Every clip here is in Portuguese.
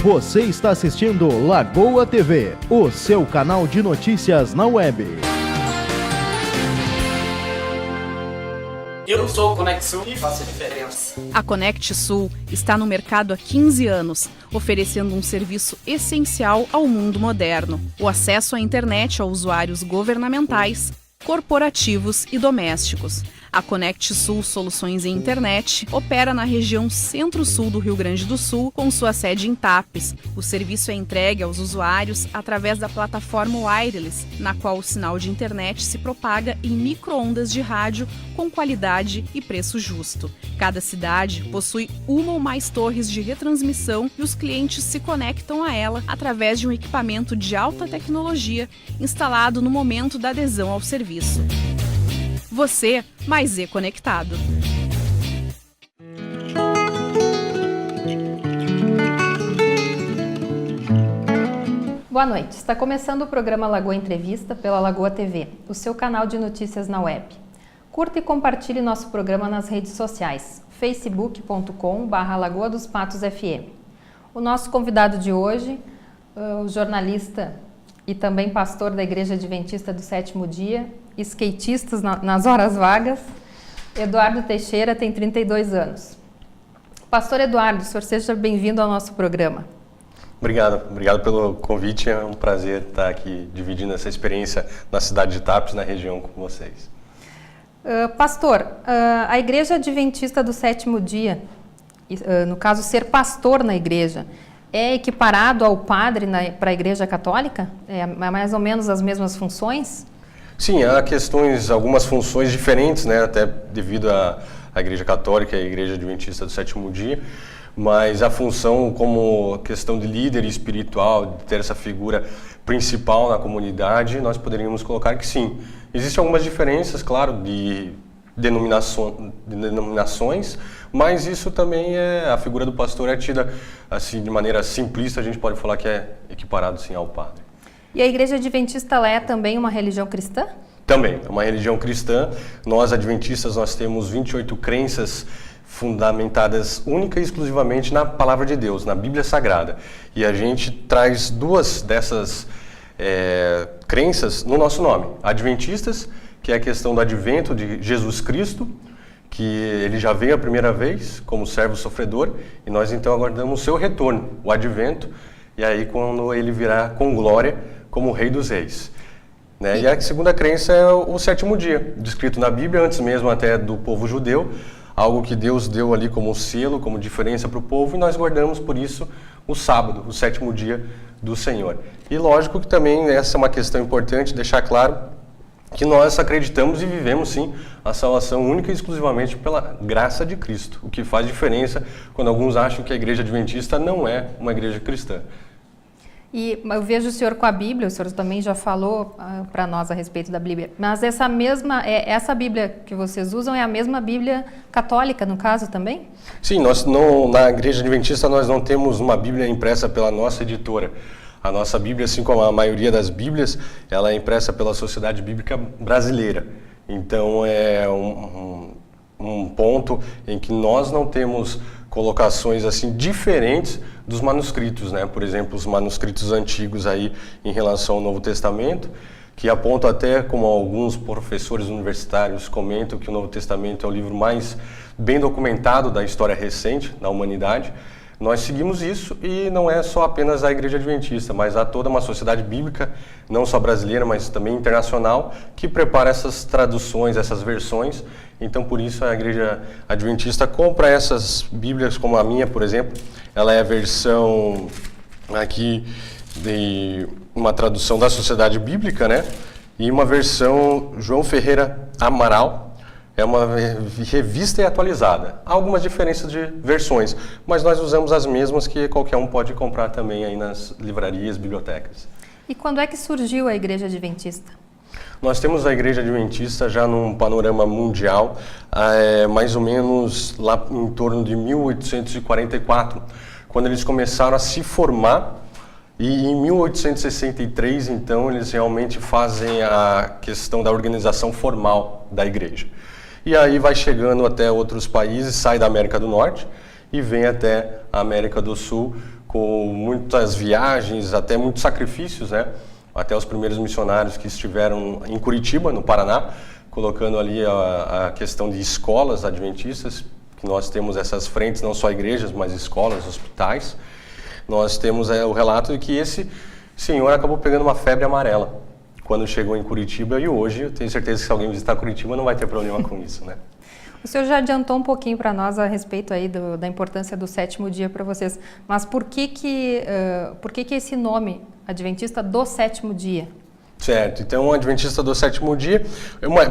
Você está assistindo Lagoa TV, o seu canal de notícias na web. Eu sou o Conect Sul e faço a diferença. A Conect Sul está no mercado há 15 anos, oferecendo um serviço essencial ao mundo moderno: o acesso à internet a usuários governamentais, corporativos e domésticos. A Conect Sul Soluções em Internet opera na região centro-sul do Rio Grande do Sul, com sua sede em Tapes. O serviço é entregue aos usuários através da plataforma wireless, na qual o sinal de internet se propaga em micro-ondas de rádio com qualidade e preço justo. Cada cidade possui uma ou mais torres de retransmissão e os clientes se conectam a ela através de um equipamento de alta tecnologia instalado no momento da adesão ao serviço. Você mais conectado. Boa noite. Está começando o programa Lagoa Entrevista pela Lagoa TV, o seu canal de notícias na web. Curta e compartilhe nosso programa nas redes sociais, facebook.com/Lagoa dos Patos FM. O nosso convidado de hoje, o jornalista e também pastor da Igreja Adventista do Sétimo Dia, skatistas nas horas vagas, Eduardo Teixeira, tem 32 anos. Pastor Eduardo, o senhor seja bem-vindo ao nosso programa. Obrigado pelo convite, é um prazer estar aqui dividindo essa experiência na cidade de Tapes, na região, com vocês. Pastor, a Igreja Adventista do Sétimo Dia, no caso ser pastor na igreja, é equiparado ao padre para a Igreja Católica? É mais ou menos as mesmas funções? Sim, há algumas funções diferentes, né, até devido à Igreja Católica e à Igreja Adventista do Sétimo Dia, mas a função como questão de líder espiritual, de ter essa figura principal na comunidade, nós poderíamos colocar que sim. Existem algumas diferenças, claro, de denominações, mas isso também a figura do pastor é tida assim de maneira simplista, a gente pode falar que é equiparado sim ao padre. E a Igreja Adventista é também uma religião cristã? Também, é uma religião cristã. Nós, adventistas, nós temos 28 crenças fundamentadas única e exclusivamente na Palavra de Deus, na Bíblia Sagrada. E a gente traz duas dessas crenças no nosso nome. Adventistas, que é a questão do advento de Jesus Cristo, que ele já veio a primeira vez como servo sofredor, e nós então aguardamos o seu retorno, o advento, e aí quando ele virá com glória como o Rei dos Reis. Né? E a segunda crença é o sétimo dia, descrito na Bíblia, antes mesmo até do povo judeu, algo que Deus deu ali como selo, como diferença para o povo, e nós guardamos por isso o sábado, o sétimo dia do Senhor. E lógico que também essa é uma questão importante, deixar claro que nós acreditamos e vivemos sim a salvação única e exclusivamente pela graça de Cristo, o que faz diferença quando alguns acham que a Igreja Adventista não é uma igreja cristã. E eu vejo o senhor com a Bíblia, o senhor também já falou para nós a respeito da Bíblia, mas essa Bíblia que vocês usam é a mesma Bíblia católica, no caso, também? Sim, nós na Igreja Adventista nós não temos uma Bíblia impressa pela nossa editora. A nossa Bíblia, assim como a maioria das Bíblias, ela é impressa pela Sociedade Bíblica Brasileira. Então é um ponto em que nós não temos colocações assim diferentes dos manuscritos, né? Por exemplo, os manuscritos antigos aí em relação ao Novo Testamento, que apontam até como alguns professores universitários comentam que o Novo Testamento é o livro mais bem documentado da história recente da humanidade. Nós seguimos isso e não é só apenas a Igreja Adventista, mas há toda uma sociedade bíblica, não só brasileira, mas também internacional, que prepara essas traduções, essas versões. Então, por isso, a Igreja Adventista compra essas Bíblias, como a minha, por exemplo. Ela é a versão aqui de uma tradução da Sociedade Bíblica, né? E uma versão João Ferreira Amaral. É uma revista e atualizada. Há algumas diferenças de versões, mas nós usamos as mesmas que qualquer um pode comprar também aí nas livrarias, bibliotecas. E quando é que surgiu a Igreja Adventista? Nós temos a Igreja Adventista já num panorama mundial, mais ou menos lá em torno de 1844, quando eles começaram a se formar. E em 1863, então, eles realmente fazem a questão da organização formal da igreja. E aí vai chegando até outros países, sai da América do Norte e vem até a América do Sul com muitas viagens, até muitos sacrifícios, né? Até os primeiros missionários que estiveram em Curitiba, no Paraná, colocando ali a questão de escolas adventistas, que nós temos essas frentes, não só igrejas, mas escolas, hospitais. Nós temos o relato de que esse senhor acabou pegando uma febre amarela quando chegou em Curitiba, e hoje eu tenho certeza que se alguém visitar Curitiba não vai ter problema com isso, né? O senhor já adiantou um pouquinho para nós a respeito aí da importância do sétimo dia para vocês, mas por que esse nome, Adventista do Sétimo Dia? Certo, então Adventista do Sétimo Dia,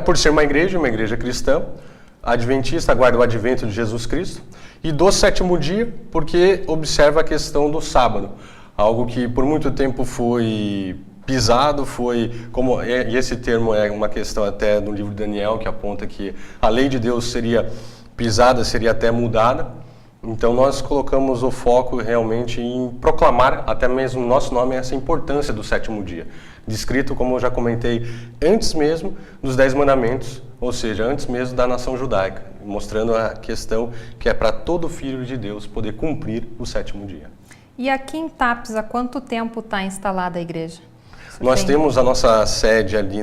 por ser uma igreja cristã, Adventista aguarda o advento de Jesus Cristo, e do sétimo dia, porque observa a questão do sábado, algo que por muito tempo foi pisado, e esse termo é uma questão até do livro de Daniel, que aponta que a lei de Deus seria pisada, seria até mudada. Então nós colocamos o foco realmente em proclamar, até mesmo o nosso nome, essa importância do sétimo dia, descrito, como eu já comentei, antes mesmo dos 10 mandamentos, ou seja, antes mesmo da nação judaica, mostrando a questão que é para todo filho de Deus poder cumprir o sétimo dia. E aqui em Tapes, há quanto tempo está instalada a igreja? Nós temos a nossa sede ali,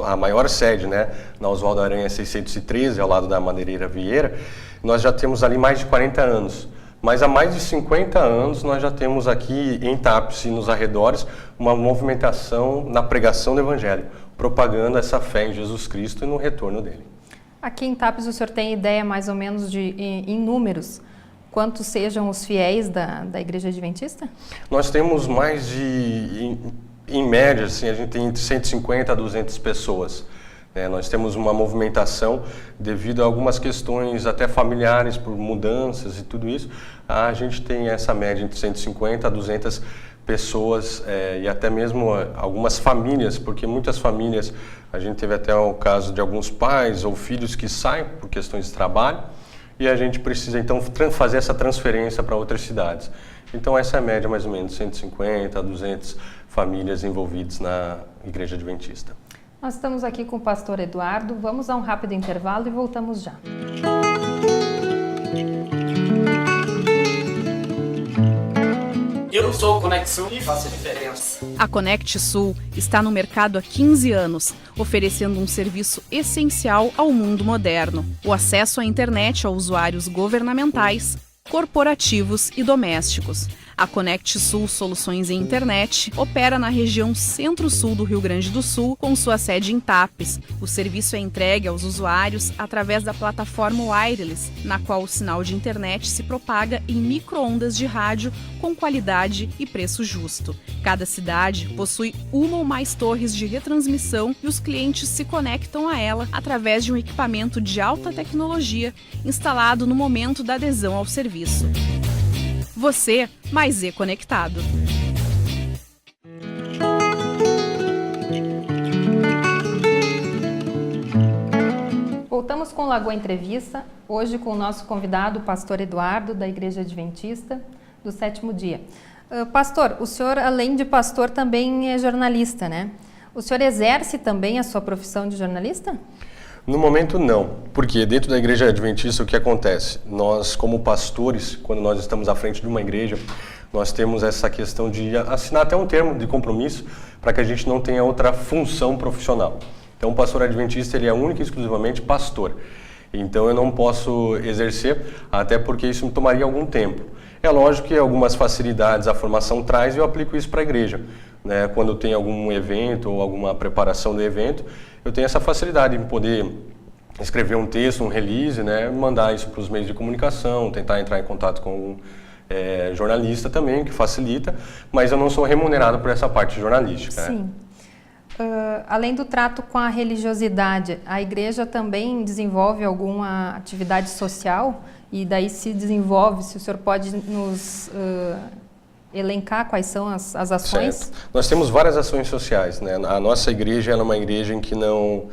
a maior sede, né, na Oswaldo Aranha 613, ao lado da Madeireira Vieira. Nós já temos ali mais de 40 anos. Mas há mais de 50 anos nós já temos aqui em Tapes e nos arredores uma movimentação na pregação do Evangelho, propagando essa fé em Jesus Cristo e no retorno dele. Aqui em Tapes o senhor tem ideia mais ou menos em números, quantos sejam os fiéis da Igreja Adventista? Nós temos mais de... Em média, assim, a gente tem entre 150 a 200 pessoas. Nós temos uma movimentação devido a algumas questões até familiares, por mudanças e tudo isso. A gente tem essa média entre 150 a 200 pessoas e até mesmo algumas famílias, porque muitas famílias, a gente teve até o caso de alguns pais ou filhos que saem por questões de trabalho e a gente precisa então fazer essa transferência para outras cidades. Então essa é a média mais ou menos, 150 a 200 famílias envolvidas na Igreja Adventista. Nós estamos aqui com o pastor Eduardo, vamos a um rápido intervalo e voltamos já. Eu sou o Conect Sul e faço a diferença. A Conect Sul está no mercado há 15 anos, oferecendo um serviço essencial ao mundo moderno: o acesso à internet a usuários governamentais, corporativos e domésticos. A Conect Sul Soluções em Internet opera na região centro-sul do Rio Grande do Sul, com sua sede em Tapes. O serviço é entregue aos usuários através da plataforma wireless, na qual o sinal de internet se propaga em micro-ondas de rádio com qualidade e preço justo. Cada cidade possui uma ou mais torres de retransmissão e os clientes se conectam a ela através de um equipamento de alta tecnologia instalado no momento da adesão ao serviço. Você mais conectado. Voltamos com Lagoa Entrevista, hoje com o nosso convidado, o pastor Eduardo, da Igreja Adventista do Sétimo Dia. Pastor, o senhor, além de pastor, também é jornalista, né? O senhor exerce também a sua profissão de jornalista? No momento não, porque dentro da Igreja Adventista o que acontece? Nós, como pastores, quando nós estamos à frente de uma igreja, nós temos essa questão de assinar até um termo de compromisso para que a gente não tenha outra função profissional. Então o pastor adventista ele é único e exclusivamente pastor. Então eu não posso exercer, até porque isso me tomaria algum tempo. É lógico que algumas facilidades a formação traz e eu aplico isso para a igreja. Quando tem algum evento ou alguma preparação do evento, eu tenho essa facilidade em poder escrever um texto, um release, mandar isso para os meios de comunicação, tentar entrar em contato com um jornalista também, que facilita, mas eu não sou remunerado por essa parte jornalística. Sim. Além do trato com a religiosidade, a igreja também desenvolve alguma atividade social? E daí se desenvolve, se o senhor pode nos elencar quais são as ações? Certo. Nós temos várias ações sociais. A nossa igreja é uma igreja em que não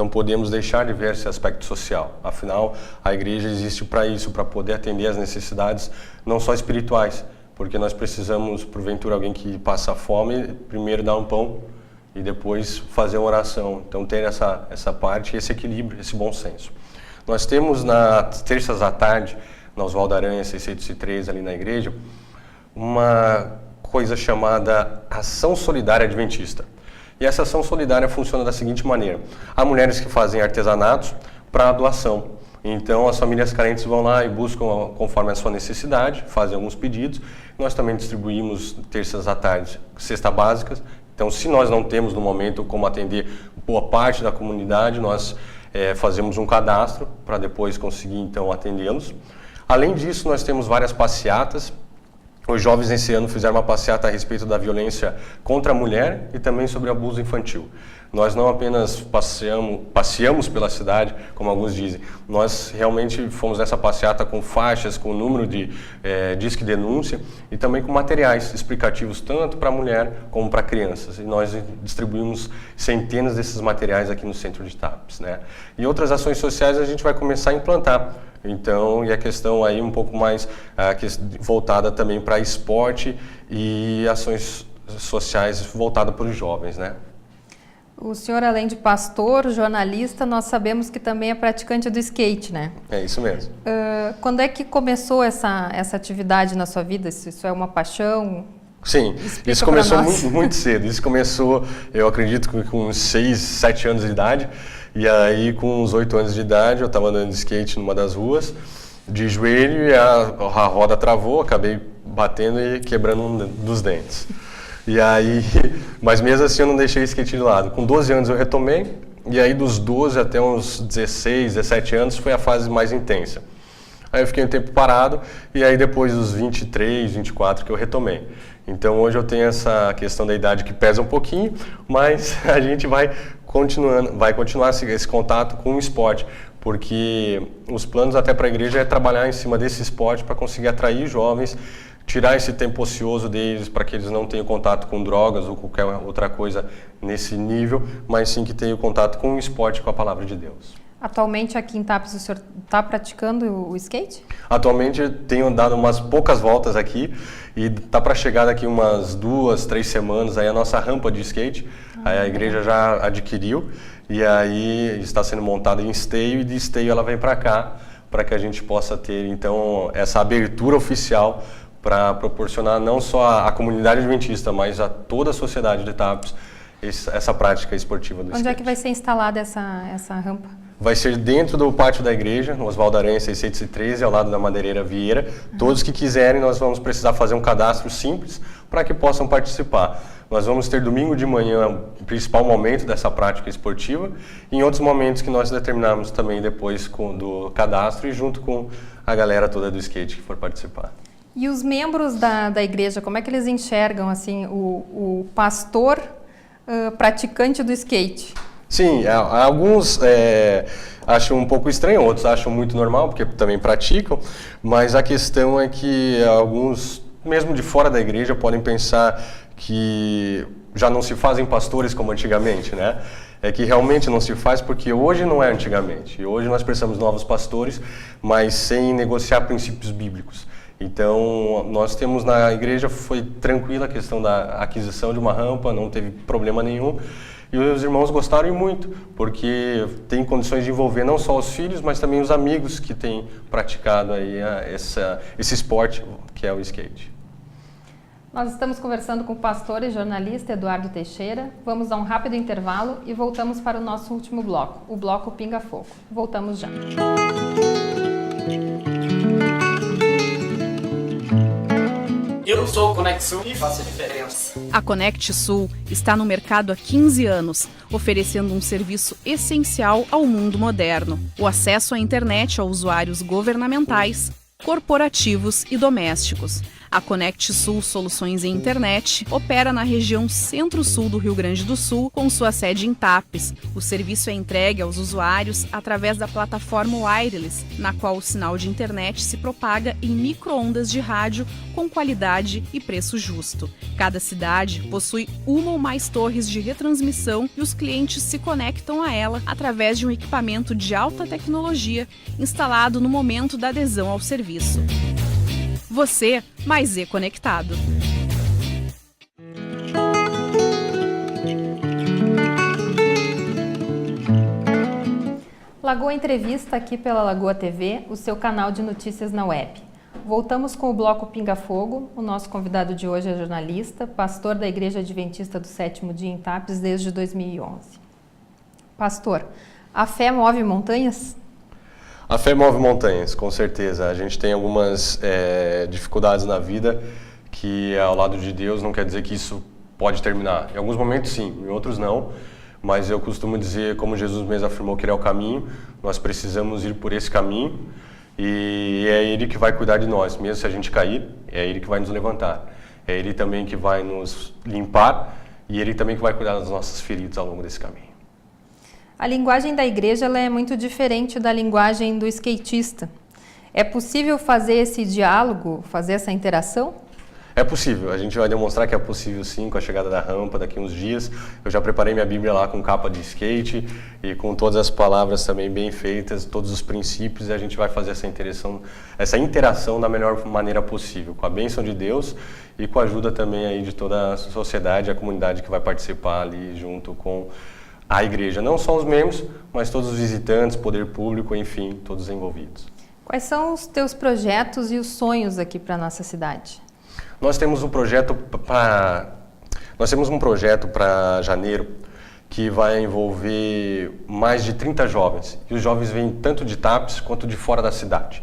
podemos deixar de ver esse aspecto social. Afinal, a igreja existe para isso, para poder atender às necessidades não só espirituais, porque nós precisamos, porventura, alguém que passa fome, primeiro dar um pão e depois fazer uma oração. Então, ter essa parte, esse equilíbrio, esse bom senso. Nós temos nas terças à tarde, na Oswaldo Aranha 603, ali na igreja, uma coisa chamada Ação Solidária Adventista. E essa ação solidária funciona da seguinte maneira: há mulheres que fazem artesanatos para doação. Então, as famílias carentes vão lá e buscam conforme a sua necessidade, fazem alguns pedidos. Nós também distribuímos terças à tarde cestas básicas. Então, se nós não temos no momento como atender boa parte da comunidade, nós fazemos um cadastro para depois conseguir então atendê-los. Além disso, nós temos várias passeatas. Os jovens esse ano fizeram uma passeata a respeito da violência contra a mulher e também sobre abuso infantil. Nós não apenas passeamos pela cidade, como alguns dizem, nós realmente fomos nessa passeata com faixas, com número de disque denúncia e também com materiais explicativos tanto para a mulher como para crianças. E nós distribuímos centenas desses materiais aqui no centro de Tapes, né? E outras ações sociais a gente vai começar a implantar. Então, e a questão aí um pouco mais voltada também para esporte e ações sociais voltadas para os jovens, né? O senhor, além de pastor, jornalista, nós sabemos que também é praticante do skate, né? É isso mesmo. Quando é que começou essa atividade na sua vida? Isso é uma paixão? Sim, Explica isso começou muito, muito cedo. Isso começou, eu acredito, com 6, 7 anos de idade. E aí, com uns 8 anos de idade, eu estava andando de skate numa das ruas, de joelho, e a roda travou, acabei batendo e quebrando um dos dentes. E aí, mas mesmo assim eu não deixei o skate de lado. Com 12 anos eu retomei, e aí dos 12 até uns 16, 17 anos foi a fase mais intensa. Aí eu fiquei um tempo parado, e aí depois dos 23, 24 que eu retomei. Então hoje eu tenho essa questão da idade que pesa um pouquinho, mas a gente vai continuar esse contato com o esporte, porque os planos até para a igreja é trabalhar em cima desse esporte para conseguir atrair jovens, tirar esse tempo ocioso deles para que eles não tenham contato com drogas ou qualquer outra coisa nesse nível, mas sim que tenham contato com o esporte, com a palavra de Deus. Atualmente aqui em Tapes o senhor está praticando o skate? Atualmente eu tenho dado umas poucas voltas aqui e está para chegar daqui umas 2, 3 semanas aí a nossa rampa de skate. Aí a igreja já adquiriu e aí está sendo montada em esteio e de esteio ela vem para cá para que a gente possa ter então essa abertura oficial para proporcionar não só à comunidade adventista, mas a toda a sociedade de Tapes essa prática esportiva do skate. Onde é que vai ser instalada essa rampa? Vai ser dentro do pátio da igreja, no Oswaldo Aranha 613, ao lado da Madeireira Vieira. Todos que quiserem, nós vamos precisar fazer um cadastro simples para que possam participar. Nós vamos ter domingo de manhã o principal momento dessa prática esportiva e em outros momentos que nós determinarmos também depois do cadastro e junto com a galera toda do skate que for participar. E os membros da igreja, como é que eles enxergam assim o pastor praticante do skate? Sim, alguns acham um pouco estranho, outros acham muito normal, porque também praticam, mas a questão é que alguns, mesmo de fora da igreja, podem pensar que já não se fazem pastores como antigamente, né? É que realmente não se faz porque hoje não é antigamente. E hoje nós precisamos de novos pastores, mas sem negociar princípios bíblicos. Então, nós temos na igreja, foi tranquila a questão da aquisição de uma rampa, não teve problema nenhum. E os irmãos gostaram muito, porque tem condições de envolver não só os filhos, mas também os amigos que têm praticado aí esse esporte, que é o skate. Nós estamos conversando com o pastor e jornalista Eduardo Teixeira. Vamos a um rápido intervalo e voltamos para o nosso último bloco, o bloco Pinga Fogo. Voltamos já. Eu sou o Conect Sul e faço a diferença. A Conect Sul está no mercado há 15 anos, oferecendo um serviço essencial ao mundo moderno: o acesso à internet a usuários governamentais, corporativos e domésticos. A Conect Sul Soluções em Internet opera na região centro-sul do Rio Grande do Sul, com sua sede em Tapes. O serviço é entregue aos usuários através da plataforma Wireless, na qual o sinal de internet se propaga em micro-ondas de rádio com qualidade e preço justo. Cada cidade possui uma ou mais torres de retransmissão e os clientes se conectam a ela através de um equipamento de alta tecnologia instalado no momento da adesão ao serviço. Você mais conectado. Lagoa Entrevista aqui pela Lagoa TV, o seu canal de notícias na web. voltamos com o bloco Pinga Fogo. O nosso convidado de hoje é jornalista, pastor da Igreja Adventista do Sétimo Dia em Tapes desde 2011. Pastor, a fé move montanhas? A fé move montanhas, com certeza. A gente tem algumas dificuldades na vida que ao lado de Deus não quer dizer que isso pode terminar. Em alguns momentos sim, em outros não. Mas eu costumo dizer, como Jesus mesmo afirmou que ele é o caminho, nós precisamos ir por esse caminho. E é Ele que vai cuidar de nós, mesmo se a gente cair, é Ele que vai nos levantar. É Ele também que vai nos limpar e Ele também que vai cuidar das nossas feridas ao longo desse caminho. A linguagem da igreja ela é muito diferente da linguagem do skatista. É possível fazer esse diálogo, fazer essa interação? É possível, a gente vai demonstrar que é possível sim com a chegada da rampa daqui a uns dias. Eu já preparei minha Bíblia lá com capa de skate e com todas as palavras também bem feitas, todos os princípios, e a gente vai fazer essa interação da melhor maneira possível, com a bênção de Deus e com a ajuda também aí de toda a sociedade, a comunidade que vai participar ali junto com a igreja. Não só os membros, mas todos os visitantes, poder público, enfim, todos envolvidos. Quais são os teus projetos e os sonhos aqui para a nossa cidade? Nós temos um projeto para janeiro que vai envolver mais de 30 jovens. E os jovens vêm tanto de Tapes quanto de fora da cidade.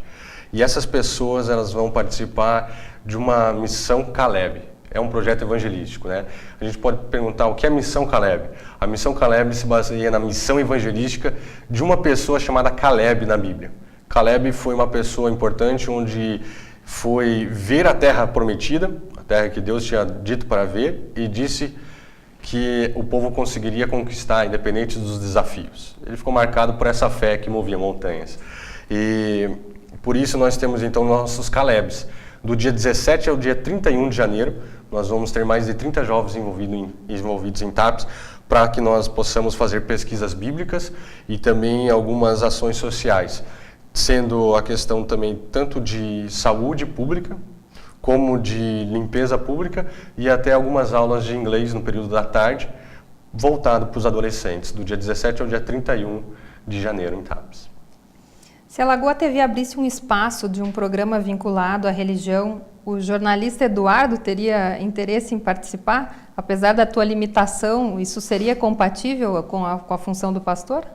E essas pessoas elas vão participar de uma missão Caleb. É um projeto evangelístico, né? A gente pode perguntar o que é a missão Caleb. A missão Caleb se baseia na missão evangelística de uma pessoa chamada Caleb na Bíblia. Caleb foi uma pessoa importante onde foi ver a terra prometida, a terra que Deus tinha dito para ver, e disse que o povo conseguiria conquistar, independente dos desafios. Ele ficou marcado por essa fé que movia montanhas. E por isso nós temos então nossos Calebs. Do dia 17 ao dia 31 de janeiro, nós vamos ter mais de 30 jovens envolvidos em Tapes, para que nós possamos fazer pesquisas bíblicas e também algumas ações sociais, sendo a questão também tanto de saúde pública, como de limpeza pública e até algumas aulas de inglês no período da tarde, voltado para os adolescentes, do dia 17 ao dia 31 de janeiro em Tapes. Se a Lagoa TV abrisse um espaço de um programa vinculado à religião, o jornalista Eduardo teria interesse em participar? Apesar da tua limitação, isso seria compatível com a função do pastor?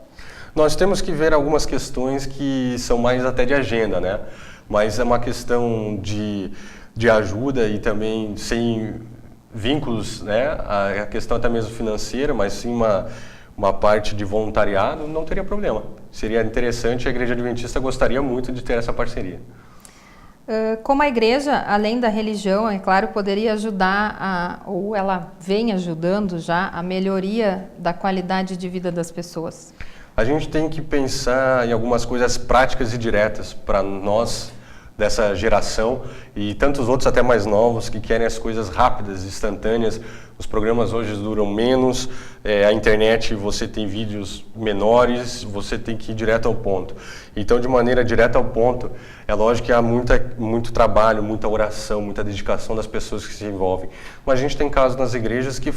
Nós temos que ver algumas questões que são mais até de agenda, né? Mas é uma questão de ajuda e também sem vínculos, né? A questão até mesmo financeira, mas sim uma parte de voluntariado, não teria problema. Seria interessante, a Igreja Adventista gostaria muito de ter essa parceria. Como a igreja, além da religião, é claro, poderia ajudar, ou ela vem ajudando já, a melhoria da qualidade de vida das pessoas? A gente tem que pensar em algumas coisas práticas e diretas para nós dessa geração e tantos outros até mais novos que querem as coisas rápidas, instantâneas. Os programas hoje duram menos, a internet você tem vídeos menores, você tem que ir direto ao ponto. Então, de maneira direta ao ponto, é lógico que há muito trabalho, muita oração, muita dedicação das pessoas que se envolvem. Mas a gente tem casos nas igrejas que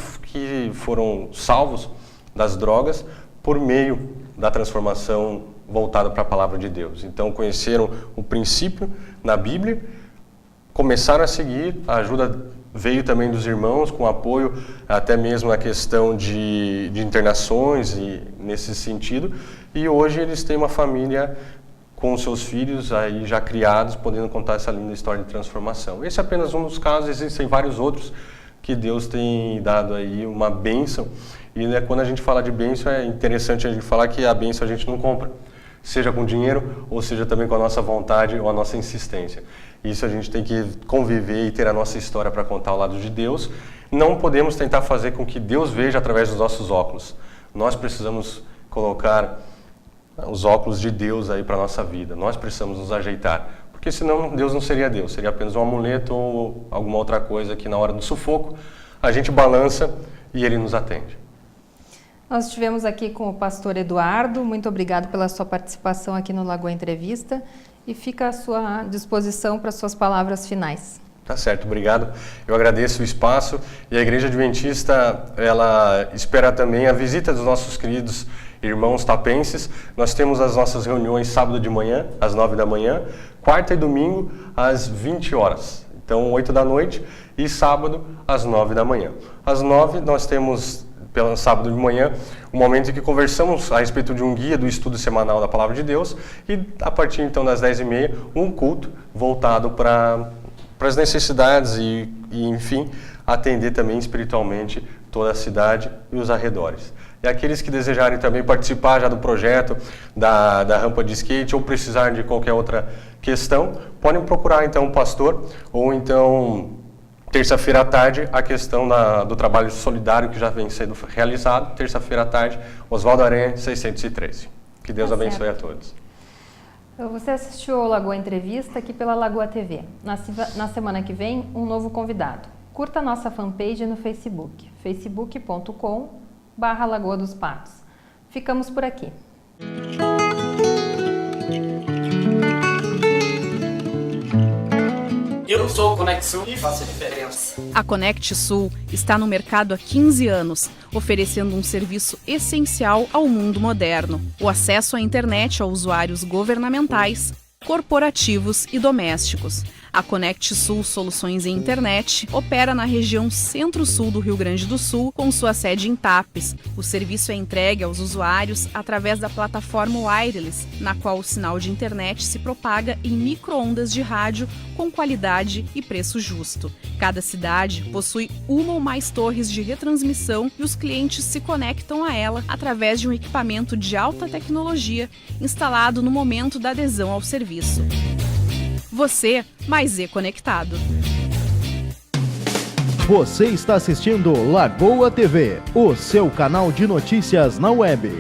foram salvos das drogas por meio da transformação voltada para a palavra de Deus. Então, conheceram o princípio na Bíblia, começaram a seguir, a ajuda veio também dos irmãos, com apoio até mesmo na questão de internações e nesse sentido, e hoje eles têm uma família com seus filhos aí já criados, podendo contar essa linda história de transformação. Esse é apenas um dos casos, existem vários outros que Deus tem dado aí uma bênção. E né, quando a gente fala de bênção, é interessante a gente falar que a bênção a gente não compra, seja com dinheiro ou seja também com a nossa vontade ou a nossa insistência. Isso a gente tem que conviver e ter a nossa história para contar ao lado de Deus. Não podemos tentar fazer com que Deus veja através dos nossos óculos. Nós precisamos colocar os óculos de Deus aí para a nossa vida. Nós precisamos nos ajeitar, porque senão Deus não seria Deus, seria apenas um amuleto ou alguma outra coisa que na hora do sufoco a gente balança e Ele nos atende. Nós estivemos aqui com o pastor Eduardo, muito obrigado pela sua participação aqui no Lagoa Entrevista e fica à sua disposição para suas palavras finais. Tá certo, obrigado. Eu agradeço o espaço e a Igreja Adventista, ela espera também a visita dos nossos queridos irmãos tapenses. Nós temos as nossas reuniões sábado de manhã, às 9 da manhã, quarta e domingo, às 20 horas. Então, 8 da noite e sábado, às 9 da manhã. Às 9, nós temos, pelo sábado de manhã, um momento em que conversamos a respeito de um guia do estudo semanal da Palavra de Deus e, a partir, então, das 10h30, um culto voltado para as necessidades e, enfim, atender também espiritualmente toda a cidade e os arredores. E aqueles que desejarem também participar já do projeto da rampa de skate ou precisar de qualquer outra questão, podem procurar então o pastor ou então terça-feira à tarde a questão do trabalho solidário que já vem sendo realizado, terça-feira à tarde, Oswaldo Aranha, 613. Que Deus abençoe a todos. Você assistiu ao Lagoa Entrevista aqui pela Lagoa TV. Na semana que vem, um novo convidado. Curta nossa fanpage no Facebook, facebook.com/Lagoa dos Patos. Ficamos por aqui. Eu sou o Conexul e faço a diferença. A Conect Sul está no mercado há 15 anos, oferecendo um serviço essencial ao mundo moderno: o acesso à internet a usuários governamentais, corporativos e domésticos. A Conect Sul Soluções em Internet opera na região centro-sul do Rio Grande do Sul, com sua sede em Tapes. O serviço é entregue aos usuários através da plataforma Wireless, na qual o sinal de internet se propaga em micro-ondas de rádio com qualidade e preço justo. Cada cidade possui uma ou mais torres de retransmissão e os clientes se conectam a ela através de um equipamento de alta tecnologia instalado no momento da adesão ao serviço. Você mais conectado. Você está assistindo Lagoa TV, o seu canal de notícias na web.